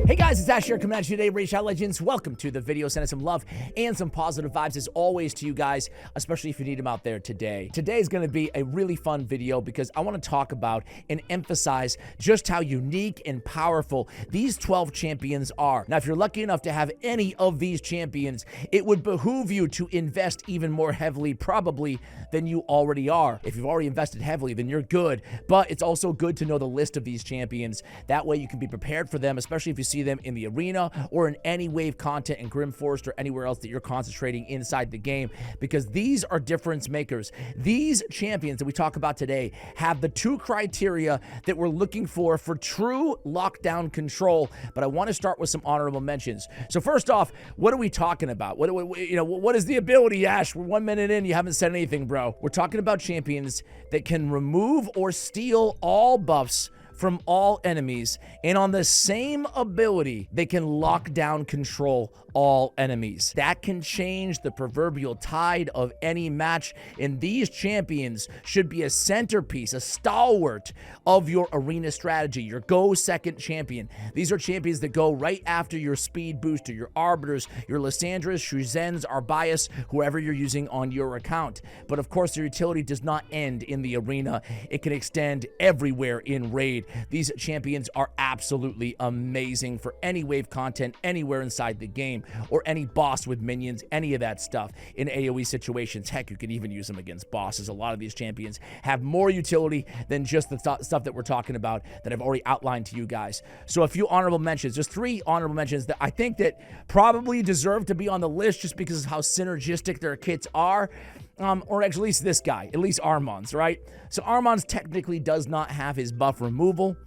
Hey guys, it's Ash here coming at you today, Raid Shadow Legends. Welcome to the video. Sending some love and some positive vibes as always to you guys, especially if you need them out there today. Today is going to be a really fun video because I want to talk about and emphasize just how unique and powerful these 12 champions are. Now, if you're lucky enough to have any of these champions, it would behoove you to invest even more heavily, probably, than you already are. If you've already invested heavily, then you're good. But it's also good to know the list of these champions. That way you can be prepared for them, especially if you see them in the arena or in any wave content in Grim Forest or anywhere else that you're concentrating inside the game, because these are difference makers. These champions that we talk about today have the two criteria that we're looking for true lockdown control. But I want to start with some honorable mentions. So first off, what are we talking about? What is the ability, Ash? We're 1 minute in, you haven't said anything, bro. We're talking about champions that can remove or steal all buffs from all enemies, and on the same ability, they can lock down control all enemies. That can change the proverbial tide of any match, and these champions should be a centerpiece, a stalwart of your arena strategy, your go second champion. These are champions that go right after your speed booster, your arbiters, your Lysandras, Shuzens, Arbias, whoever you're using on your account. But of course, their utility does not end in the arena. It can extend everywhere in Raid. These champions are absolutely amazing for any wave content anywhere inside the game, or any boss with minions, any of that stuff in AoE situations. Heck, you can even use them against bosses. A lot of these champions have more utility than just the stuff that we're talking about that I've already outlined to you guys. So a few honorable mentions, just 3 honorable mentions that I think that probably deserve to be on the list just because of how synergistic their kits are. Or at least this guy, at least Armand's, right? So Armand's technically does not have his buff removal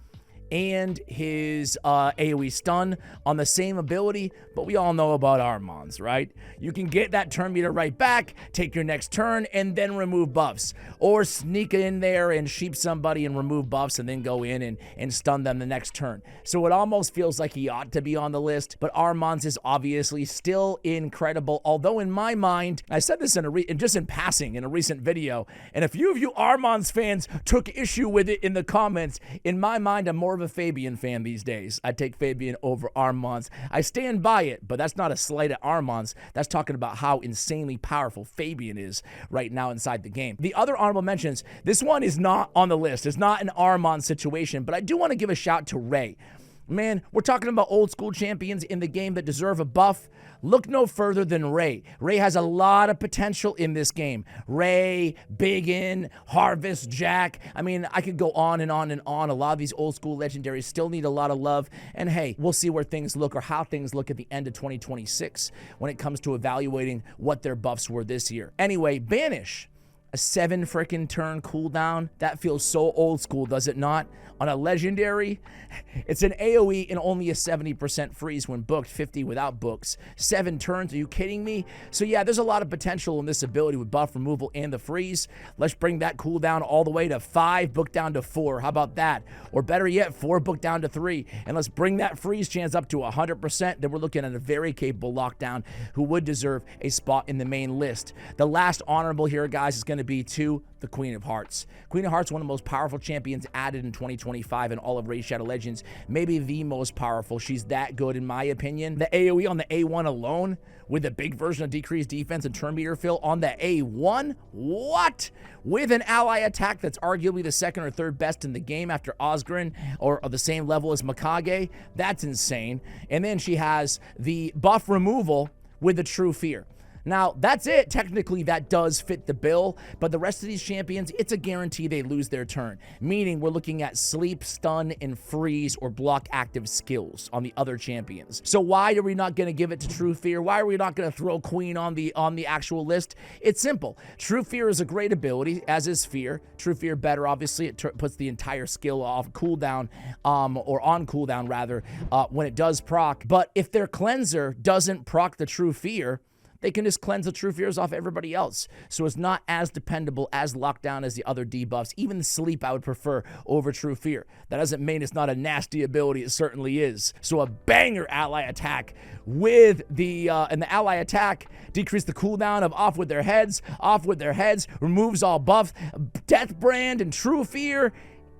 and his AoE stun on the same ability, but we all know about Armand's, right? You can get that turn meter right back, take your next turn, and then remove buffs. Or sneak in there and sheep somebody and remove buffs and then go in and stun them the next turn. So it almost feels like he ought to be on the list, but Armand's is obviously still incredible. Although in my mind, I said this just in passing in a recent video, and a few of you Armand's fans took issue with it in the comments. In my mind, I'm more of a Fabian fan these days. I take Fabian over Armand's. I stand by it, but that's not a slight at Armand's. That's talking about how insanely powerful Fabian is right now inside the game. The other honorable mentions, this one is not on the list. It's not an Armand situation, but I do want to give a shout to Ray. Man, we're talking about old school champions in the game that deserve a buff. Look no further than Ray. Ray has a lot of potential in this game. Ray, Biggin, Harvest, Jack. I mean, I could go on and on and on. A lot of these old school legendaries still need a lot of love. And hey, we'll see where things look or how things look at the end of 2026 when it comes to evaluating what their buffs were this year. Anyway, Banish. A 7 frickin' turn cooldown. That feels so old school, does it not? On a legendary, it's an AoE and only a 70% freeze when booked, 50 without books. 7 turns, are you kidding me? So yeah, there's a lot of potential in this ability with buff removal and the freeze. Let's bring that cooldown all the way to 5, book down to 4. How about that? Or better yet, 4, book down to 3. And let's bring that freeze chance up to 100%. Then we're looking at a very capable lockdown who would deserve a spot in the main list. The last honorable here, guys, is going to be to the Queen of Hearts. Queen of Hearts, one of the most powerful champions added in 2025 in all of Raid Shadow Legends. Maybe the most powerful. She's that good in my opinion. The AoE on the A1 alone with a big version of decreased defense and turn meter fill on the A1? What? With an ally attack that's arguably the second or third best in the game after Osgrun or the same level as Mikage? That's insane. And then she has the buff removal with the True Fear. Now, that's it. Technically, that does fit the bill, but the rest of these champions, it's a guarantee they lose their turn, meaning we're looking at sleep, stun, and freeze or block active skills on the other champions. So why are we not going to give it to True Fear? Why are we not going to throw Queen on the actual list? It's simple. True Fear is a great ability, as is Fear. True Fear better, obviously. It puts the entire skill off cooldown, or on cooldown, rather, when it does proc. But if their cleanser doesn't proc the True Fear, they can just cleanse the True Fears off everybody else. So it's not as dependable as Lockdown as the other debuffs. Even Sleep I would prefer over True Fear. That doesn't mean it's not a nasty ability. It certainly is. So a banger ally attack with the, and the ally attack decrease the cooldown of off with their heads, removes all buff, Death Brand and True Fear.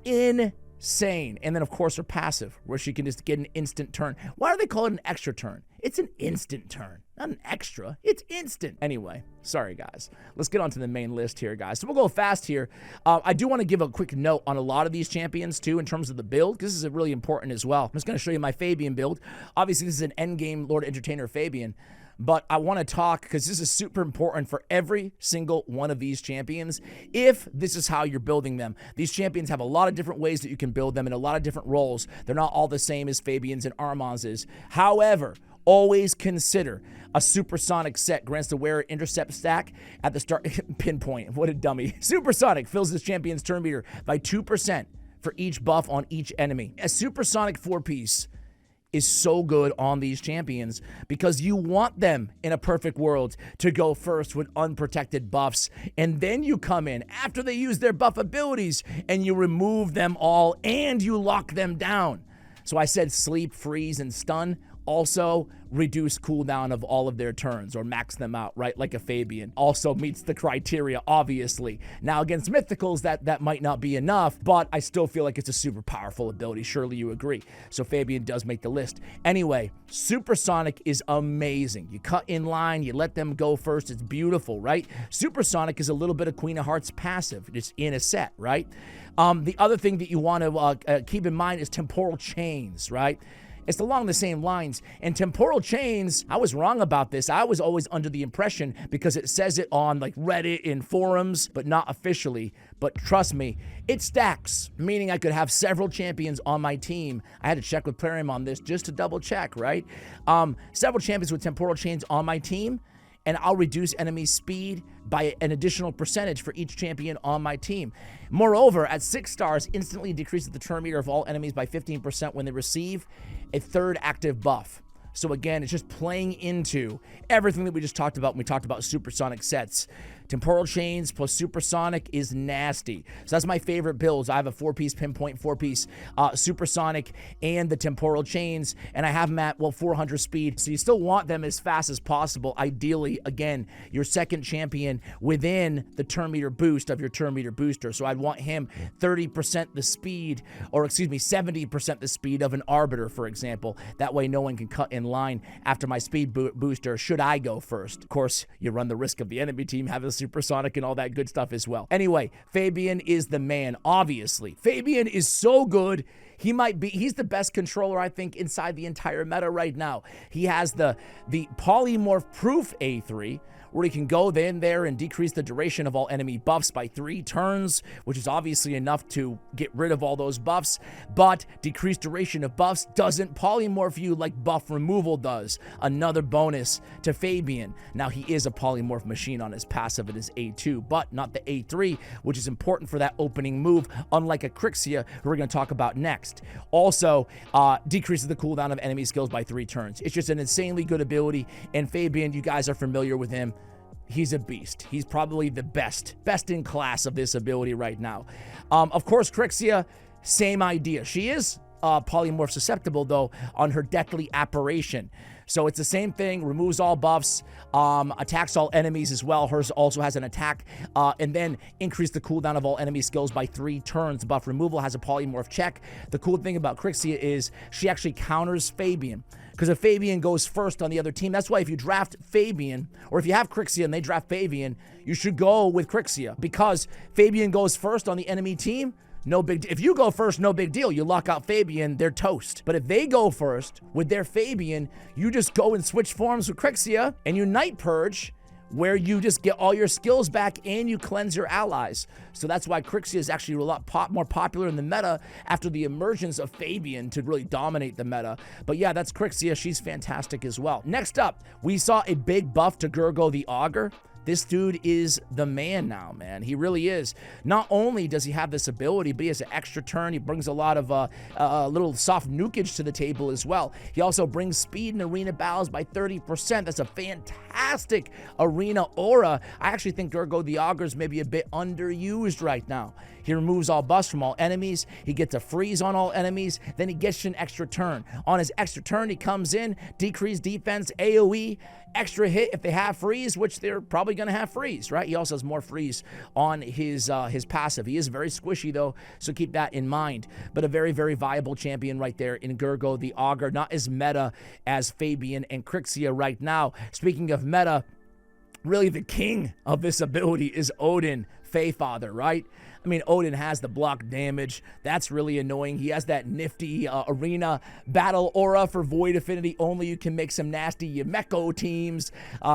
Insane. insane. And then, of course, her passive, where she can just get an instant turn. Why do they call it an extra turn? It's an instant turn, not an extra. It's instant. Anyway, sorry, guys. Let's get on to the main list here, guys. So we'll go fast here. I do want to give a quick note on a lot of these champions, too, in terms of the build, because this is really important as well. I'm just going to show you my Fabian build. Obviously, this is an endgame Lord Entertainer Fabian. But I want to talk, because this is super important for every single one of these champions, if this is how you're building them. These champions have a lot of different ways that you can build them in a lot of different roles. They're not all the same as Fabians and Armands is. However, always consider a supersonic set grants the wearer intercept stack at the start. Pinpoint. What a dummy. Supersonic fills this champion's turn meter by 2% for each buff on each enemy. A supersonic 4-piece is so good on these champions because you want them in a perfect world to go first with unprotected buffs, and then you come in after they use their buff abilities and you remove them all and you lock them down. So I said sleep, freeze, and stun. Also, reduce cooldown of all of their turns or max them out, right? Like a Fabian. Also meets the criteria, obviously. Now, against Mythicals, that might not be enough, but I still feel like it's a super powerful ability. Surely you agree. So Fabian does make the list. Anyway, Supersonic is amazing. You cut in line, you let them go first. It's beautiful, right? Supersonic is a little bit of Queen of Hearts passive. It's in a set, right? The other thing that you want to keep in mind is temporal chains, right? It's along the same lines. And temporal chains, I was wrong about this. I was always under the impression, because it says it on like Reddit and forums, but not officially. But trust me, it stacks, meaning I could have several champions on my team. I had to check with Plarium on this just to double check, right? Several champions with temporal chains on my team, and I'll reduce enemy speed by an additional percentage for each champion on my team. Moreover, at 6 stars, instantly decreases the turn meter of all enemies by 15% when they receive a third active buff. So again, it's just playing into everything that we just talked about when we talked about supersonic sets. Temporal chains plus supersonic is nasty. So that's my favorite builds. I have a 4-piece pinpoint, 4-piece supersonic, and the temporal chains, and I have them at, well, 400 speed. So you still want them as fast as possible. Ideally, again, your second champion within the turn meter boost of your turn meter booster. So I'd want him 30% the speed, or excuse me, 70% the speed of an Arbiter, for example. That way no one can cut in line after my speed booster should I go first. Of course, you run the risk of the enemy team having a supersonic and all that good stuff as well. Anyway, Fabian is the man, obviously. Fabian is so good. He's the best controller, I think, inside the entire meta right now. He has the polymorph proof A3, where he can go there and decrease the duration of all enemy buffs by 3 turns, which is obviously enough to get rid of all those buffs, but decreased duration of buffs doesn't polymorph you like buff removal does. Another bonus to Fabian. Now, he is a polymorph machine on his passive at his A2, but not the A3, which is important for that opening move, unlike a Krixia, who we're going to talk about next. Also, decreases the cooldown of enemy skills by 3 turns. It's just an insanely good ability, and Fabian, you guys are familiar with him. He's a beast. He's probably the best in class of this ability right now. Of course, Krixia, same idea. She is polymorph susceptible, though, on her deathly apparition. So it's the same thing, removes all buffs, attacks all enemies as well. Hers also has an attack, and then increase the cooldown of all enemy skills by 3 turns. Buff removal has a polymorph check. The cool thing about Krixia is she actually counters Fabian, because if Fabian goes first on the other team, that's why if you draft Fabian, or if you have Krixia and they draft Fabian, you should go with Krixia, because Fabian goes first on the enemy team. No big deal. If you go first, no big deal. You lock out Fabian, they're toast. But if they go first with their Fabian, you just go and switch forms with Krixia and you Night Purge, where you just get all your skills back and you cleanse your allies. So that's why Krixia is actually a lot more popular in the meta after the emergence of Fabian to really dominate the meta. But yeah, that's Krixia. She's fantastic as well. Next up, we saw a big buff to Gurgoh the Augur. This dude is the man now, man. He really is. Not only does he have this ability, but he has an extra turn. He brings a lot of little soft nukage to the table as well. He also brings speed in arena battles by 30%. That's a fantastic arena aura. I actually think Gurgoh the Augur is maybe a bit underused right now. He removes all buffs from all enemies. He gets a freeze on all enemies. Then he gets an extra turn. On his extra turn, he comes in, decreased defense, AoE, extra hit if they have freeze, which they're probably going to have freeze, right? He also has more freeze on his passive. He is very squishy, though, so keep that in mind. But a very, very viable champion right there in Gurgoh the Augur. Not as meta as Fabian and Krixia right now. Speaking of meta, really the king of this ability is Odin Faefather, right? I mean, Odin has the block damage. That's really annoying. He has that nifty arena battle aura for Void Affinity only. You can make some nasty Yumeko teams,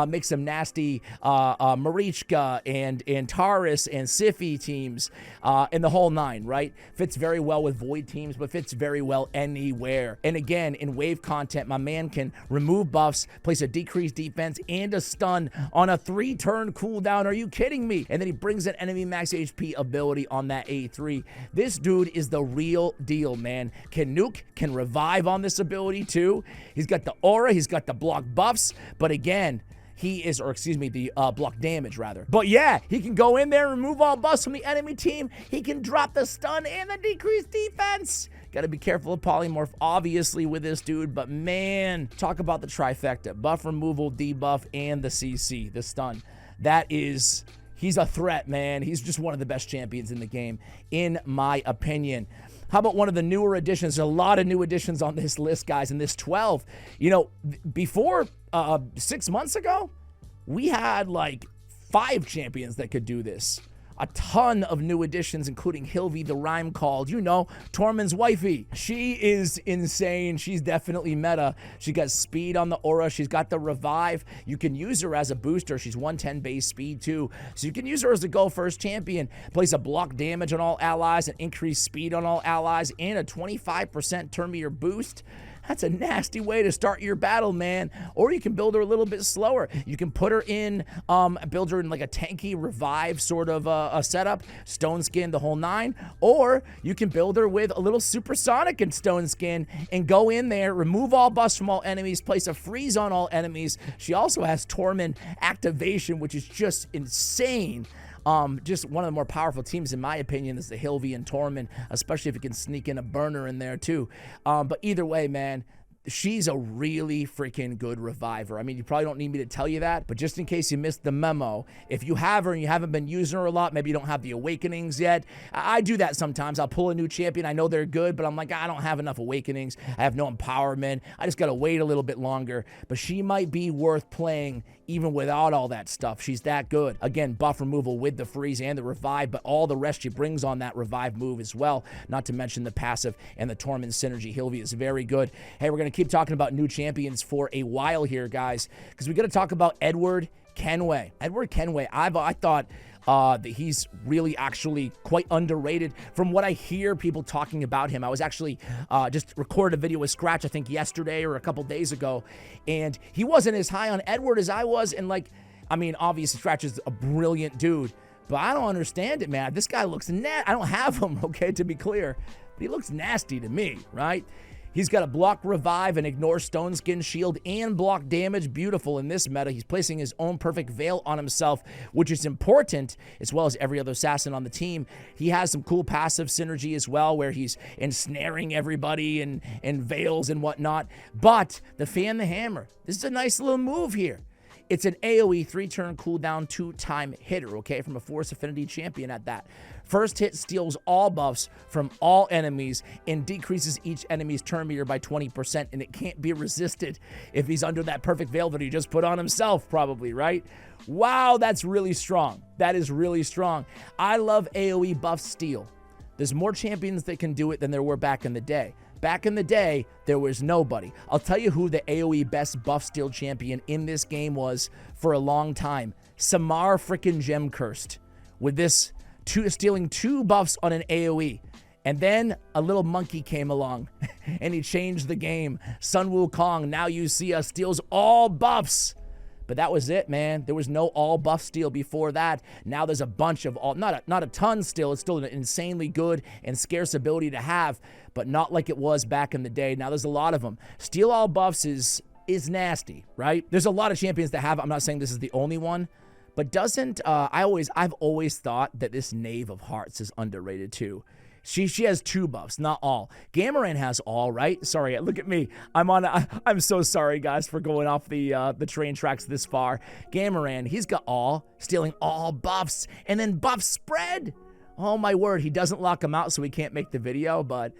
make some nasty Marichka and Antares and Siphi teams, and the whole nine, right? Fits very well with Void teams, but fits very well anywhere. And again, in wave content, my man can remove buffs, place a decreased defense, and a stun on a 3-turn cooldown. Are you kidding me? And then he brings an enemy max HP ability on that A3. This dude is the real deal, man. Can nuke, can revive on this ability too. He's got the aura, he's got the block buffs, but again, he is, or excuse me, the block damage rather. But yeah, he can go in there and remove all buffs from the enemy team. He can drop the stun and the decreased defense. Got to be careful of polymorph, obviously, with this dude, but man, talk about the trifecta. Buff removal, debuff, and the CC, the stun. That is... He's a threat, man. He's just one of the best champions in the game, in my opinion. How about one of the newer additions? There's a lot of new additions on this list, guys, in this 12. You know, before 6 months ago, we had like 5 champions that could do this. A ton of new additions, including Hilvi the Rime-Called. You know, Tormund's wifey. She is insane. She's definitely meta. She got speed on the aura. She's got the revive. You can use her as a booster. She's 110 base speed too. So you can use her as a go first champion. Place a block damage on all allies, and increase speed on all allies, and a 25% turn meter boost. That's a nasty way to start your battle, man. Or you can build her a little bit slower. You can put her in, build her in like a tanky revive sort of a setup, stone skin, the whole 9. Or you can build her with a little supersonic and stone skin and go in there, remove all buffs from all enemies, place a freeze on all enemies. She also has Tormund activation, which is just insane. Just one of the more powerful teams, in my opinion, is the Hilvi and Tormund, especially if you can sneak in a burner in there, too. But either way, man, she's a really freaking good reviver. I mean, you probably don't need me to tell you that, but just in case you missed the memo, if you have her and you haven't been using her a lot, maybe you don't have the awakenings yet. I do that sometimes. I'll pull a new champion. I know they're good, but I'm like, I don't have enough awakenings. I have no empowerment. I just got to wait a little bit longer, but she might be worth playing even without all that stuff. She's that good. Again, buff removal with the freeze and the revive, but all the rest she brings on that revive move as well, not to mention the passive and the Tormund synergy. Hilvi is very good. Hey, we're going to keep talking about new champions for a while here, guys, because we got to talk about Edward Kenway. Edward Kenway, I thought that he's really actually quite underrated. From what I hear people talking about him, I was actually just recorded a video with Scratch, I think yesterday or a couple days ago, and he wasn't as high on Edward as I was, and like, I mean, obviously Scratch is a brilliant dude, but I don't understand it, man. This guy looks I don't have him, okay, to be clear, but he looks nasty to me, right? He's got a block revive and ignore stone skin shield and block damage. Beautiful in this meta. He's placing his own perfect veil on himself, which is important, as well as every other assassin on the team. He has some cool passive synergy as well, where he's ensnaring everybody and veils and whatnot. But the fan the hammer, this is a nice little move here. It's an AoE 3-turn cooldown 2-time hitter, okay, from a Force Affinity champion at that. First hit steals all buffs from all enemies and decreases each enemy's turn meter by 20%, and it can't be resisted if he's under that perfect veil that he just put on himself, probably, right? Wow, that's really strong. That is really strong. I love AoE buff steal. There's more champions that can do it than there were back in the day. Back in the day, there was nobody. I'll tell you who the AoE best buff steal champion in this game was for a long time. Samar frickin' Gem Cursed. With this stealing 2 buffs on an AoE. And then a little monkey came along and he changed the game. Sun Wukong, now you see us, steals all buffs. But that was it, man. There was no all buff steal before that. Now there's a bunch of all, not a ton still. It's still an insanely good and scarce ability to have, but not like it was back in the day. Now there's a lot of them. Steal all buffs is nasty, right? There's a lot of champions that have, I'm not saying this is the only one, But doesn't, I've always thought that this Knave of Hearts is underrated too. She has 2 buffs, not all. Gamaran has all, right? Sorry, look at me. I'm so sorry, guys, for going off the train tracks this far. Gamaran, he's got all, stealing all buffs, and then buff spread. Oh, my word. He doesn't lock them out, so we can't make the video, but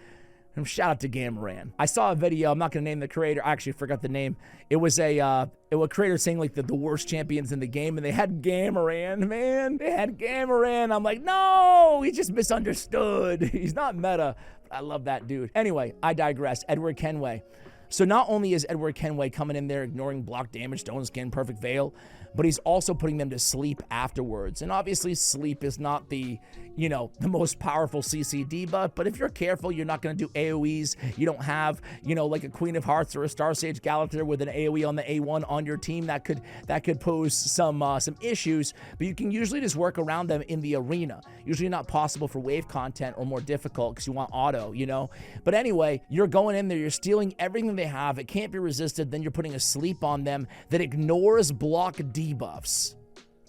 shout out to Gamaran. I saw a video. I'm not going to name the creator. I actually forgot the name. It was a creator saying like the worst champions in the game, and they had Gamaran, man. They had Gamaran. I'm like, no, he just misunderstood. He's not meta. I love that dude. Anyway, I digress. Edward Kenway. So not only is Edward Kenway coming in there ignoring block damage, stone skin, perfect veil, but he's also putting them to sleep afterwards. And obviously sleep is not the, the most powerful CC debuff, but if you're careful, you're not going to do AoEs. You don't have, like a Queen of Hearts or a Star Sage Galathir with an AoE on the A1 on your team that could pose some issues, but you can usually just work around them in the arena. Usually not possible for wave content or more difficult because you want auto, But anyway, you're going in there, you're stealing everything they have. It can't be resisted. Then you're putting a sleep on them that ignores block debuffs.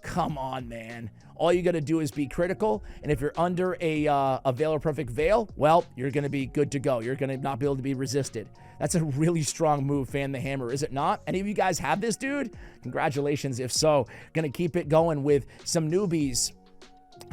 Come on, man. All you got to do is be critical, and if you're under a Veil or Perfect Veil, well, you're going to be good to go. You're going to not be able to be resisted. That's a really strong move, Fan the Hammer, is it not? Any of you guys have this, dude? Congratulations, if so. Going to keep it going with some newbies.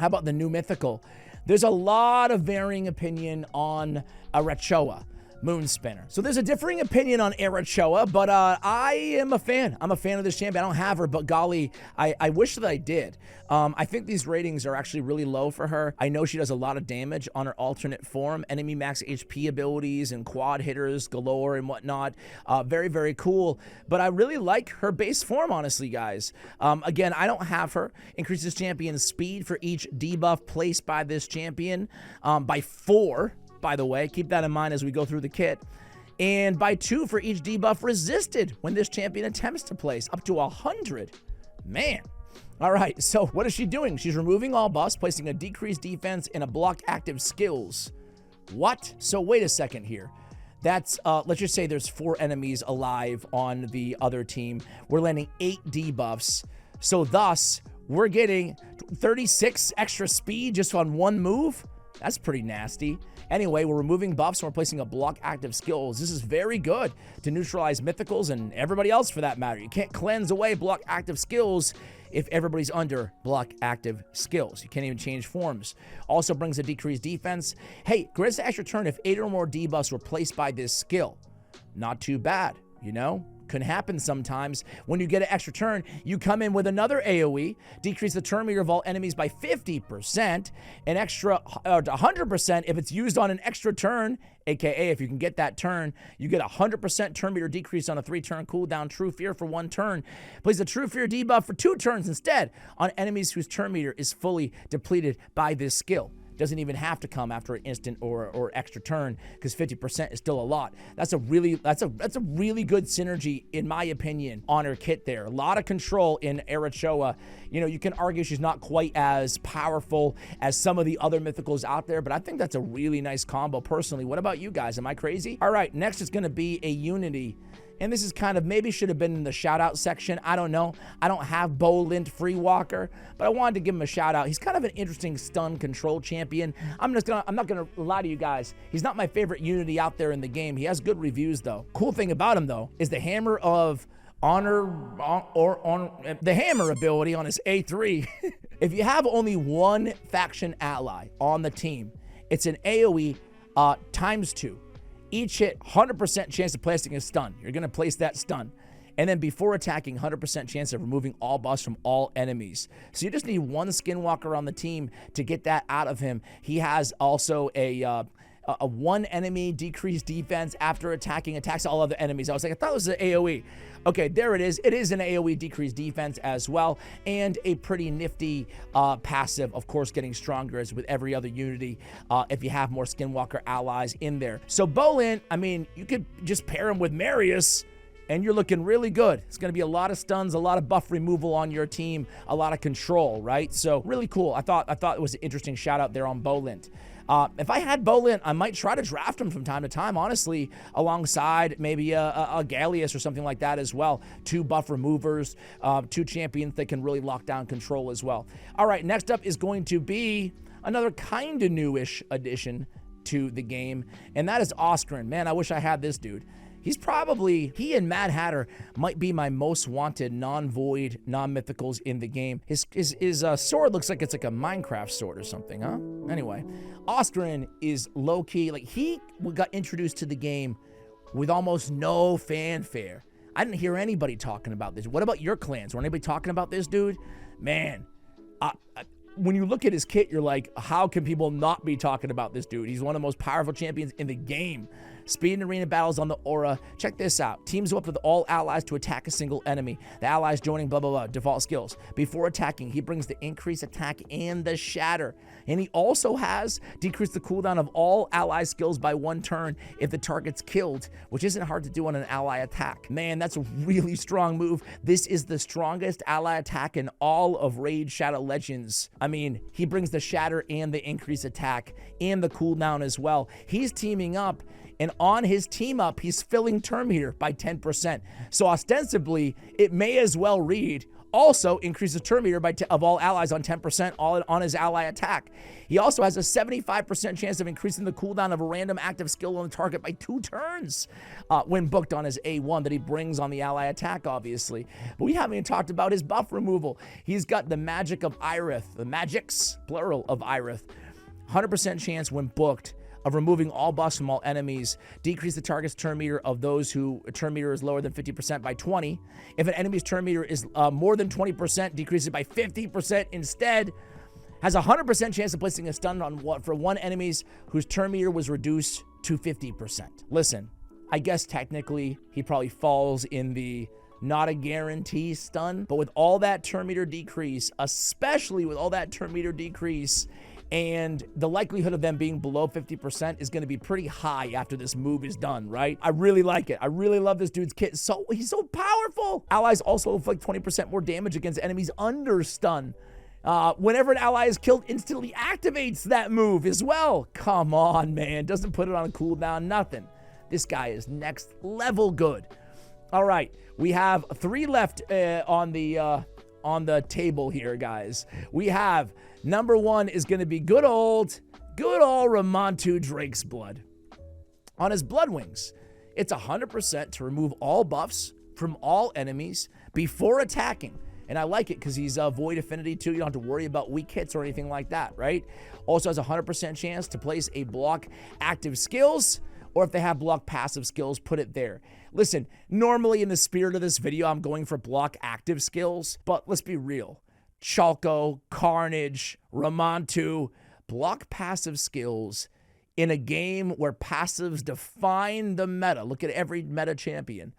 How about the new mythical? There's a lot of varying opinion on Arachoa Moonspinner. So there's a differing opinion on Arachoa, but I am a fan. I'm a fan of this champion. I don't have her, but golly, I wish that I did. I think these ratings are actually really low for her. I know she does a lot of damage on her alternate form, enemy max HP abilities and quad hitters galore and whatnot. Very, very cool. But I really like her base form, honestly, guys. Again, I don't have her. Increases champion's speed for each debuff placed by this champion by 4. By the way, keep that in mind as we go through the kit. And by 2 for each debuff resisted when this champion attempts to place, up to 100. Man. All right, so what is she doing? She's removing all buffs, placing a decreased defense and a block active skills. What? So wait a second here. That's, let's just say there's 4 enemies alive on the other team. We're landing 8 debuffs. So thus, we're getting 36 extra speed just on 1 move. That's pretty nasty. Anyway, we're removing buffs and we're placing a block active skills. This is very good to neutralize mythicals and everybody else for that matter. You can't cleanse away block active skills if everybody's under block active skills. You can't even change forms. Also brings a decreased defense. Hey, grants an extra turn if 8 or more debuffs were placed by this skill. Not too bad, Can happen sometimes. When you get an extra turn, you come in with another AoE, decrease the turn meter of all enemies by 50%, an extra 100% if it's used on an extra turn, aka if you can get that turn, you get 100% turn meter decrease on a 3-turn cooldown True Fear for 1 turn. Place a True Fear debuff for 2 turns instead on enemies whose turn meter is fully depleted by this skill. Doesn't even have to come after an instant or extra turn because 50% is still a lot. That's a really good synergy in my opinion on her kit there. A lot of control in Arachoa. You can argue she's not quite as powerful as some of the other mythicals out there, but I think that's a really nice combo personally. What about you guys? Am I crazy? All right, next is going to be a Unity. And this is kind of, maybe should have been in the shout out section. I don't know. I don't have Bolint Freewalker, but I wanted to give him a shout out. He's kind of an interesting stun control champion. I'm not gonna lie to you guys. He's not my favorite Unity out there in the game. He has good reviews though. Cool thing about him though is the Hammer of Honor the Hammer ability on his A3. If you have only 1 faction ally on the team, it's an AoE times 2. Each hit, 100% chance of placing a stun. You're going to place that stun. And then before attacking, 100% chance of removing all buffs from all enemies. So you just need 1 Skinwalker on the team to get that out of him. He has also a 1 enemy decreased defense after attacks all other enemies. I was like, I thought it was an AoE. Okay, there it is. It is an AoE decreased defense as well, and a pretty nifty passive, of course, getting stronger as with every other Unity if you have more Skinwalker allies in there. So Bolint, I mean, you could just pair him with Marius, and you're looking really good. It's going to be a lot of stuns, a lot of buff removal on your team, a lot of control, right? So really cool. I thought it was an interesting shout out there on Bolint. If I had Bolint, I might try to draft him from time to time, honestly, alongside maybe a Gallius or something like that as well. 2 buff removers, 2 champions that can really lock down control as well. All right, next up is going to be another kind of newish addition to the game, and that is Osgrun. Man, I wish I had this dude. He and Mad Hatter might be my most wanted non-void, non-mythicals in the game. His sword looks like it's like a Minecraft sword or something, huh? Anyway, Osgrun is low-key, like he got introduced to the game with almost no fanfare. I didn't hear anybody talking about this. What about your clans? Were anybody talking about this dude? Man, when you look at his kit, you're like, how can people not be talking about this dude? He's one of the most powerful champions in the game. Speed and arena battles on the aura. Check this out. Teams up with all allies to attack a single enemy. The allies joining blah, blah, blah. Default skills. Before attacking, he brings the increased attack and the shatter. And he also has decreased the cooldown of all ally skills by 1 turn if the target's killed, which isn't hard to do on an ally attack. Man, that's a really strong move. This is the strongest ally attack in all of Raid Shadow Legends. I mean, he brings the shatter and the increased attack and the cooldown as well. He's teaming up, and on his team up, he's filling Term Meter by 10%. So ostensibly, it may as well read, also increases Term Meter of all allies on 10% all on his ally attack. He also has a 75% chance of increasing the cooldown of a random active skill on the target by 2 turns when booked on his A1 that he brings on the ally attack, obviously. But we haven't even talked about his buff removal. He's got the magic of Irith, the magics, plural, of Irith. 100% chance when booked of removing all buffs from all enemies, decrease the target's turn meter of those who turn meter is lower than 50% by 20. If an enemy's turn meter is more than 20%, decrease it by 50% instead. Has a 100% chance of placing a stun on for one enemy's whose turn meter was reduced to 50%. Listen, I guess technically he probably falls in the not a guarantee stun, but with all that turn meter decrease, especially with all that turn meter decrease, and the likelihood of them being below 50% is going to be pretty high after this move is done, right? I really like it. I really love this dude's kit. He's so powerful. Allies also inflict 20% more damage against enemies under stun. Whenever an ally is killed, instantly activates that move as well. Come on, man. Doesn't put it on a cooldown, nothing. This guy is next level good. All right, we have 3 left on the table here, guys. We have number 1 is going to be good old Ramantu Drakesblood. On his Blood Wings, it's 100% to remove all buffs from all enemies before attacking. And I like it because he's Void Affinity too. You don't have to worry about weak hits or anything like that, right? Also has a 100% chance to place a block active skills, or if they have block passive skills, put it there. Listen, normally in the spirit of this video, I'm going for block active skills, but let's be real. Chalco, Carnage, Ramantu, block passive skills in a game where passives define the meta. Look at every meta champion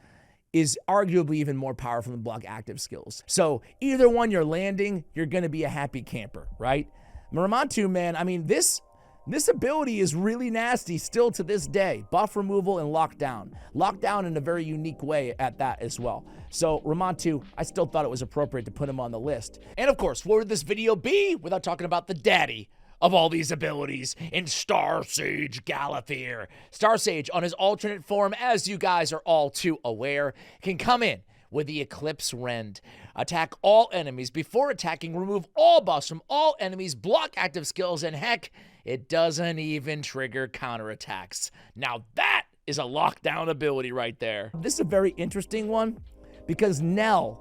is arguably even more powerful than block active skills. So either one you're landing, you're going to be a happy camper, right? Ramantu, man, I mean, this ability is really nasty still to this day. Buff removal and lockdown. Lockdown in a very unique way at that as well. So Ramantu, I still thought it was appropriate to put him on the list. And of course, what would this video be without talking about the daddy of all these abilities in Star Sage Galathir? Star Sage, on his alternate form, as you guys are all too aware, can come in with the Eclipse Rend. Attack all enemies before attacking, remove all buffs from all enemies, block active skills, and heck, it doesn't even trigger counterattacks. Now that is a lockdown ability right there. This is a very interesting one because Nell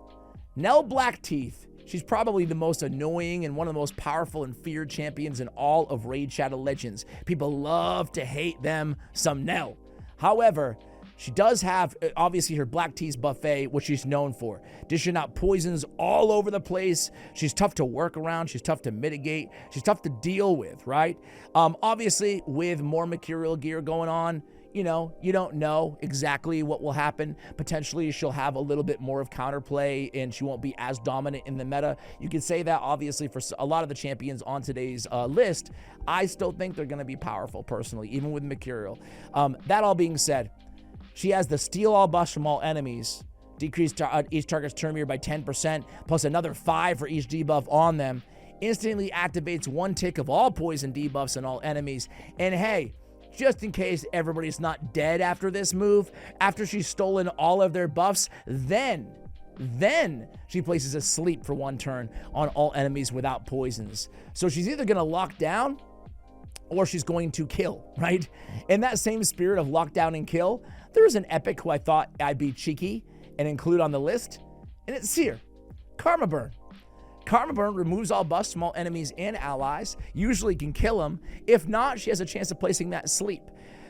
Blackteeth, she's probably the most annoying and one of the most powerful and feared champions in all of Raid Shadow Legends. People love to hate them some Nell. However, she does have, obviously, her Black Tea's buffet, which she's known for. Dishing out poisons all over the place. She's tough to work around. She's tough to mitigate. She's tough to deal with, right? Obviously, with more Mercurial gear going on, you know, you don't know exactly what will happen. Potentially, she'll have a little bit more of counterplay, and she won't be as dominant in the meta. You can say that, obviously, for a lot of the champions on today's list. I still think they're going to be powerful, personally, even with Mercurial. That all being said, she has the steal all buffs from all enemies, decrease each target's turn meter by 10%, plus another 5 for each debuff on them, instantly activates 1 tick of all poison debuffs on all enemies. And hey, just in case everybody's not dead after this move, after she's stolen all of their buffs, then she places a sleep for 1 turn on all enemies without poisons. So she's either going to lock down or she's going to kill, right? In that same spirit of lockdown and kill, there is an epic who I thought I'd be cheeky and include on the list, and it's here, Karma Burn. Karma Burn removes all buffs from all enemies and allies, usually can kill them. If not, she has a chance of placing that sleep.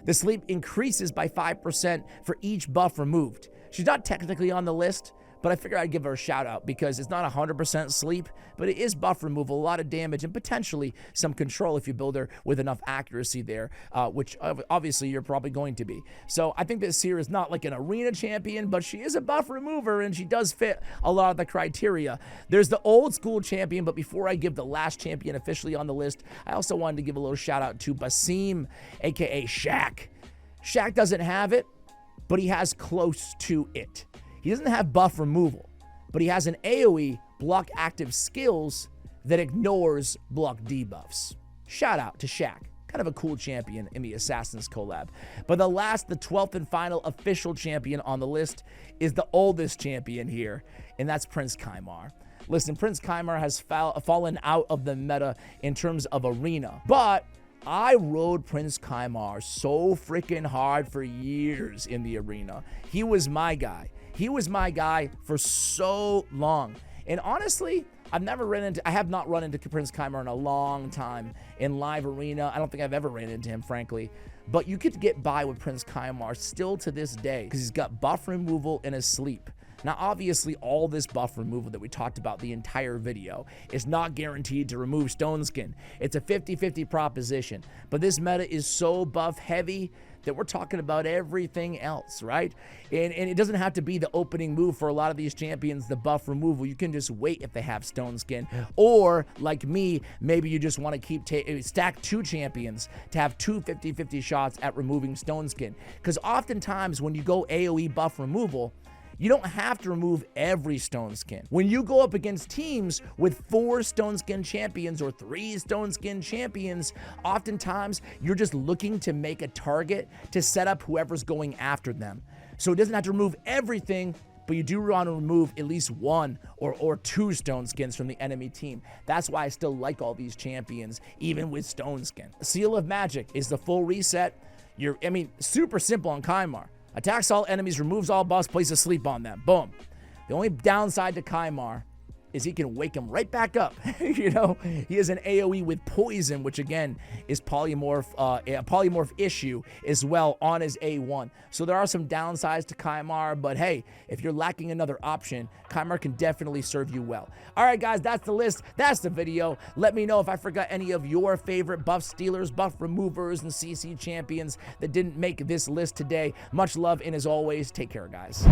The sleep increases by 5% for each buff removed. She's not technically on the list, but I figured I'd give her a shout out because it's not 100% sleep, but it is buff removal, a lot of damage, and potentially some control if you build her with enough accuracy there, which obviously you're probably going to be. So I think that Seer is not like an arena champion, but she is a buff remover, and she does fit a lot of the criteria. There's the old school champion, but before I give the last champion officially on the list, I also wanted to give a little shout out to Basim, aka Shaq. Shaq doesn't have it, but he has close to it. He doesn't have buff removal, but he has an AoE block active skills that ignores block debuffs. Shout out to Shaq. Kind of a cool champion in the Assassins collab. But the 12th and final official champion on the list is the oldest champion here, and that's Prince Kymar. Listen, Prince Kymar has fallen out of the meta in terms of arena, but I rode Prince Kymar so freaking hard for years in the arena. He was my guy. He was my guy for so long. And honestly, I have not run into Prince Kymar in a long time in live arena. I don't think I've ever ran into him, frankly. But you could get by with Prince Kymar still to this day because he's got buff removal and a sleep. Now, obviously, all this buff removal that we talked about the entire video is not guaranteed to remove Stone Skin. It's a 50-50 proposition. But this meta is so buff heavy that we're talking about everything else, right? And it doesn't have to be the opening move for a lot of these champions, the buff removal. You can just wait if they have Stone Skin. Or, like me, maybe you just want to keep stack 2 champions to have 2 50-50 shots at removing Stone Skin. Because oftentimes when you go AoE buff removal, you don't have to remove every Stone Skin. When you go up against teams with 4 Stone Skin champions or 3 Stone Skin champions, oftentimes you're just looking to make a target to set up whoever's going after them. So it doesn't have to remove everything, but you do want to remove at least 1 or 2 Stone Skins from the enemy team. That's why I still like all these champions, even with Stone Skin. Seal of Magic is the full reset. Super simple on Kymar. Attacks all enemies, removes all buffs, places sleep on them. Boom. The only downside to Kymar is he can wake him right back up. You know, he has an AoE with poison, which again is a polymorph issue as well on his A1. So there are some downsides to Kymar, but hey, if you're lacking another option, Kymar can definitely serve you well. All right, guys, that's the list. That's the video. Let me know if I forgot any of your favorite buff stealers, buff removers, and CC champions that didn't make this list today. Much love, and as always, take care, guys.